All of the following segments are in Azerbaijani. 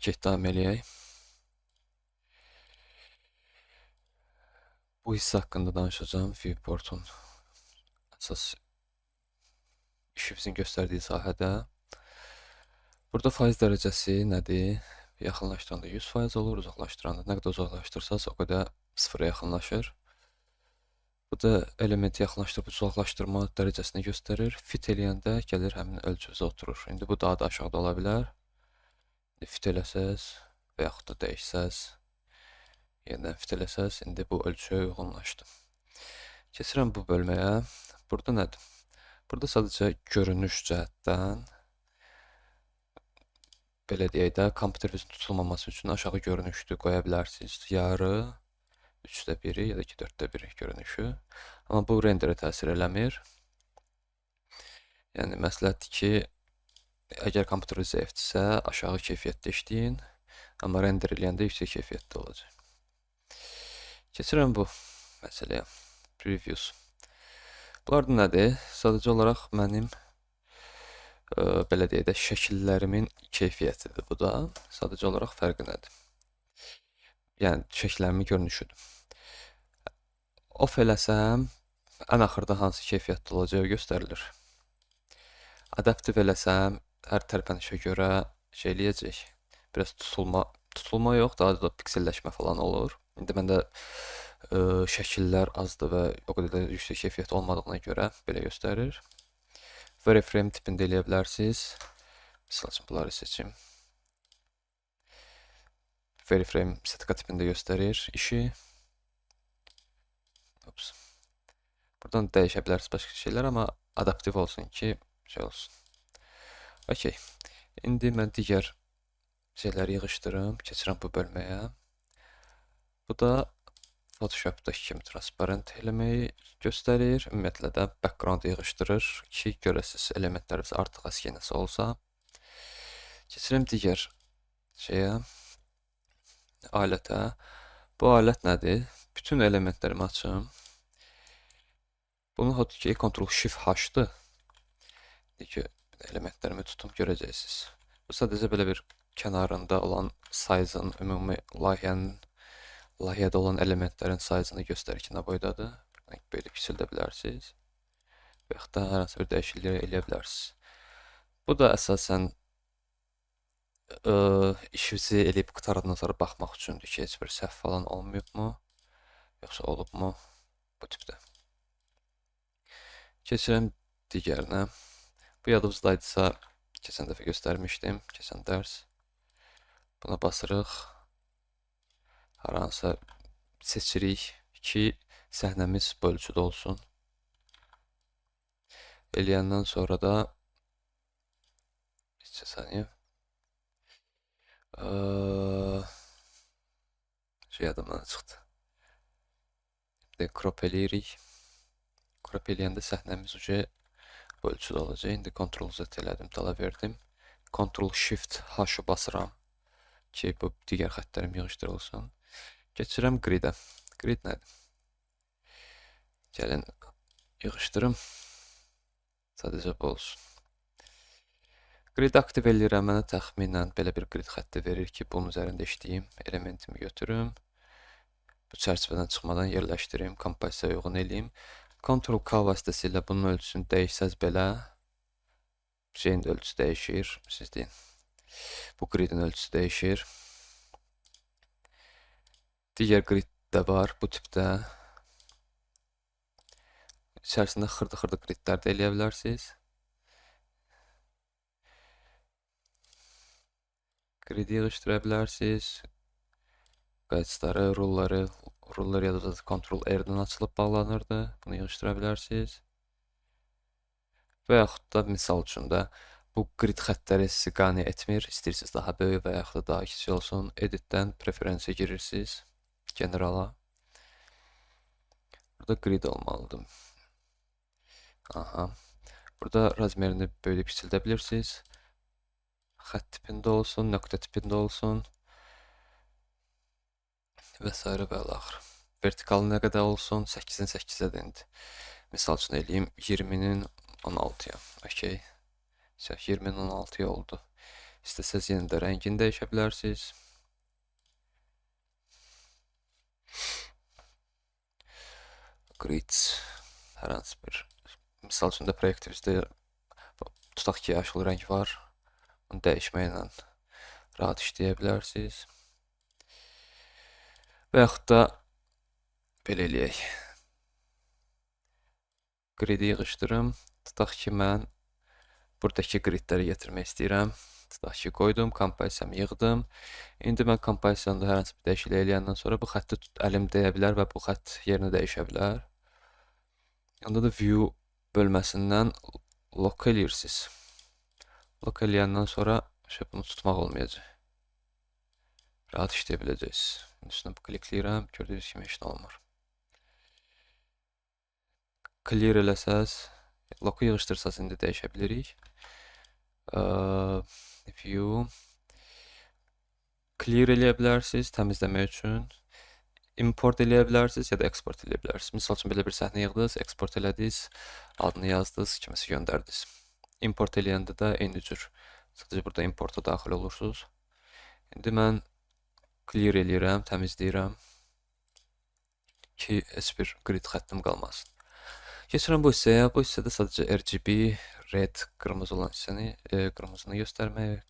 OK, davam eləyək. Bu hissə haqqında danışacağım. Viewport'un əsas işimizin göstərdiyi sahədə. Burada faiz dərəcəsi nədir? Yaxınlaşdıranda 100% olur, uzaqlaşdıranda nə qədər uzaqlaşdırsaz o qədər sıfıra yaxınlaşır. Bu da elementi yaxınlaşdırıb uzaqlaşdırma dərəcəsini göstərir. Fit eləyəndə gəlir həmin ölçüzə oturur. İndi bu daha da aşağıda ola bilər. Fit eləsəz və yaxud da dəyişsəz, yeniden fit eləsəz, indi bu ölçüyə uyğunlaşdı. Keçirəm bu bölməyə. Burada nədir? Burada sadəcə görünüş cəhətdən belə deyək də, kompüterimizin tutulmaması üçün aşağı görünüşlü qoya bilərsiniz. Yarı, 3/1 ya da 2/4 görünüşü. Amma bu renderə təsir eləmir. Yəni məsləhətdir ki, əgər kompüteriniz zəifdirsə, aşağı keyfiyyətdə işləyin. Amma render eləyəndə yüksək keyfiyyətdə olacaq. Keçirəm bu məsələyə. Previews. Bunlar da nədir? Sadəcə olaraq mənim belə deyək də, şəkillərimin keyfiyyətidir bu da. Sadəcə olaraq fərqi nədir? Yəni, şəkillərimin görünüşüdür. Off eləsəm, ən axırda hansı keyfiyyətdə olacağı göstərilir. Adaptiv eləsəm, hər tərpənişə görə şey eləyəcək. Biraz tutulma yox, daha da pikselləşmə falan olur. İndi məndə şəkillər azdır və o qədər də yüksək keyfiyyət olmadığına görə belə göstərir. Wireframe tipində eləyə bilərsiniz. Misal üçün bunları seçim. Wireframe setka tipində göstərir işi. Buradan dəyişə bilərsiniz başqa şeylər, amma adaptiv olsun ki, şey olsun. OK. İndi mən digər şeyləri yığışdırım, keçirəm bu bölməyə. Bu da Photoshop'dakı kimi transparent eləməyi göstərir. Ümumiyyətlə də background yığışdırır ki, görəsiniz elementlərimiz artıq əskenəsi olsa. Keçirəm digər şeyə, alətə. Bu alət nədir? Bütün elementlərimi açım. Bunu hotkey Ctrl-Shift-H-dır. Elementlərimi tutum görəcəksiniz. Bu sadəcə belə bir kənarında olan size'ın, ümumi layihədə olan elementlərin size'ını göstərir ki, nə boydadır. Belə kiçildə bilərsiniz. Və yaxud da hər hansı bir dəyişiklik eləyə bilərsiniz. Bu da əsasən işinizi eləyib qutarandan sonra baxmaq üçündür ki, heç bir səhv falan olmayıbmı, yoxsa olubmu bu tipdə. Keçirəm digərinə. Bu yadınızdaydısa, keçən dəfə göstərmişdim, keçən dərs. Buna basırıq. Hər hansısa seçirik ki, səhnəmiz bu ölçüdə olsun. Eləyəndən sonra da bir saniyə. Şey yadımdan çıxdı. Crop eləyirik. Crop eləyəndə səhnəmiz bu ölçüdə olacaq. İndi Ctrl-Z elədim, dala verdim. Ctrl-Shift-H-ı basıram ki, bu digər xəttlərim yığışdırılsın. Keçirəm grid-ə. Grid nədir? Gəlin, yığışdırım. Sadəcə bu olsun. Grid aktiv eləyirəm, mənə təxminən belə bir grid xətti verir ki, bunun üzərində işləyim, elementimi götürüm. Bu çərçivədən çıxmadan yerləşdirim, kompozisiyaya uyğun eləyim. Ctrl-K vasitəsilə bunun ölçüsünü dəyişsəz belə, şeyin ölçüsü dəyişir, siz deyin. Bu gridin ölçüsü dəyişir. Digər grid də var bu tipdə. İçərisində xırda-xırda gridlər də eləyə bilərsiniz. Gridi yığışdıra bilərsiniz. Qayıtları, rullar ya da Ctrl-R-dən açılıb bağlanırdı. Bunu yığışdıra bilərsiniz. Və yaxud da misal üçün də bu grid xəttləri sizi qane etmir. İstəyirsiniz daha böyük və yaxud da daha kiçik olsun. Editdən preferensiya girirsiniz. Generala. Burada grid olmalıdır. Aha. Burada razmerini böyüdüb kiçildə bilirsiniz. Xətt tipində olsun, nöqtə tipində olsun. Və s. və axır. Vertikalı nə qədər olsun? 8-in 8-ədir indi. Misal üçün eləyim 20-nin 16-ya. OK. 20-nin 16-ya oldu. İstəsəz yenə də rəngini dəyişə bilərsiniz. Grid hər hansı bir, misal üçün də proyektimizdə tutaq ki, yaşıl rəng var. Bunu dəyişməklə rahat işləyə bilərsiniz. Və yaxud da belə eləyək. Gridi yığışdırım. Tutaq ki, mən buradakı gridləri gətirmək istəyirəm. Tutaq ki, qoydum, kompozisiyamı yığdım. İndi mən kompozisiyamda hər hansı bir dəyişiklik eləyəndən sonra bu xətti əlim dəyə bilər və bu xətt yerini dəyişə bilər. Onda da view bölməsindən lock eləyirsiniz. Lock eləyəndən sonra bunu tutmaq olmayacaq. Rahat işləyə biləcəksiniz. Üstünə klikləyirəm, gördüyünüz kimi heç nə olmur. Clear eləsəz, lock-u yığışdırsaz indi dəyişə bilirik. View clear eləyə bilərsiniz təmizləmək üçün. Import eləyə bilərsiniz ya da export eləyə bilərsiniz. Misal üçün belə bir səhnə yığdınız, export elədiniz, adını yazdınız, kiməsə göndərdiniz. Import eləyəndə də eyni cür. Sadəcə burada importa daxil olursunuz. İndi mən clear eləyirəm, təmizləyirəm ki, heç bir grid xəttim qalmasın. Keçirəm bu hissəyə. Bu hissədə sadəcə RGB, red, qırmızı olan hissəni, qırmızını göstərmək,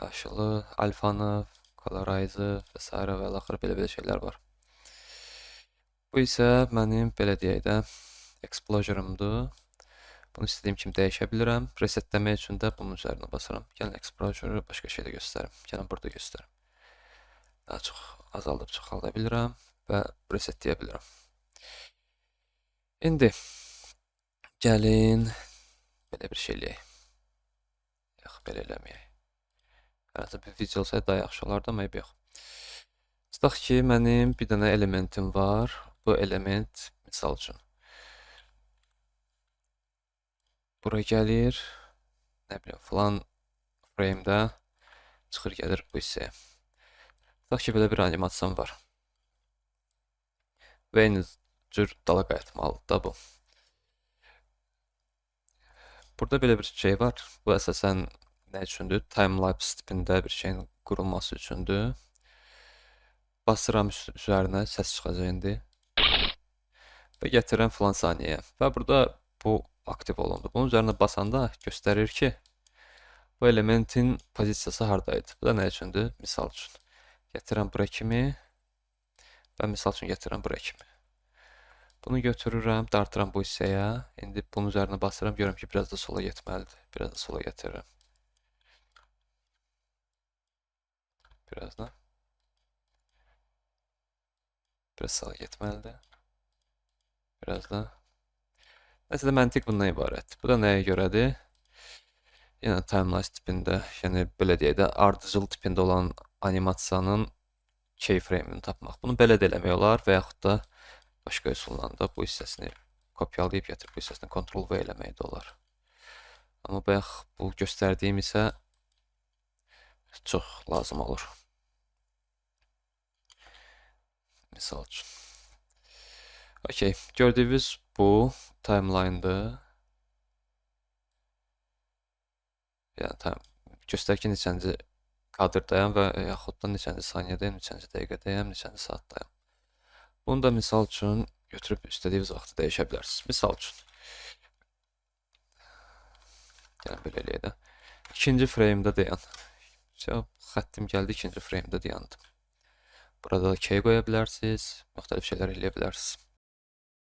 yaşılı, alfanı, colorize və s. və axır belə şeylər var. Bu isə mənim belə deyək də exposure'ımdır. Bunu istədiyim kimi dəyişə bilirəm. Resetləmək üçün də bunun üzərinə basıram. Gəlin exposure'ı başqa şeylə göstərim. Gəlin burada göstərim. Daha çox azaldıb çoxalda bilirəm və resetləyə bilirəm. İndi gəlin belə bir şey eləyək. Yox, belə eləməyək. Hər hansı bir video olsaydı daha yaxşı olardı, amma yox. Tutaq ki, mənim bir dənə elementim var. Bu element, misal üçün, bura gəlir, nə bileyim, falan frame'də çıxır gəlir bu hissəyə. Tutaq ki, belə bir animasyon var. Və eyni cür dala qayıtmalıdır da bu. Burada belə bir şey var. Bu əsasən nə üçündür? Timelapse tipində bir şeyin qurulması üçündür. Basıram üzərinə, səs çıxacaq indi. Və gətirirəm filan saniyəyə. Və burada bu aktiv olundu. Bunun üzərinə basanda göstərir ki, bu elementin pozisiyası hardaydı. Bu da nə üçündür? Misal üçün. Gətirirəm bura kimi və misal üçün gətirirəm bura kimi. Bunu götürürəm, dartıram bu hissəyə. İndi bunun üzərinə basıram, görürəm ki, biraz da sola getməlidir. Biraz da sola gətiririm. Biraz da. Biraz sağa getməlidir. Biraz da. Nəsə məntiq bundan ibarət. Bu da nəyə görədir? Yenə timelapse tipində, yəni belə deyək də, ardıcıl tipində olan animasiyanın keyframe'ini tapmaq. Bunu belə də eləmək olar və yaxud da başqa üsulla da bu hissəsini kopyalayıb gətirib bu hissəsini Ctrl-V eləmək də olar. Amma bayaq bu göstərdiyim isə çox lazım olur. Misal üçün. Okey, gördüyünüz bu timeline'dır. Yəni, göstər ki, neçənci kadrdayam və yaxud da neçənci saniyədəyəm, neçənci dəqiqədəyəm, neçənci saatdayam. Bunu da misal üçün götürüb istədiyiniz vaxtı dəyişə bilərsiniz. Misal üçün. Gəlin belə eləyək də. İkinci frame'də dayan. Xəttim gəldi, ikinci frame'də dayandım. Burada da key qoya bilərsiniz, müxtəlif şeylər eləyə bilərsiniz.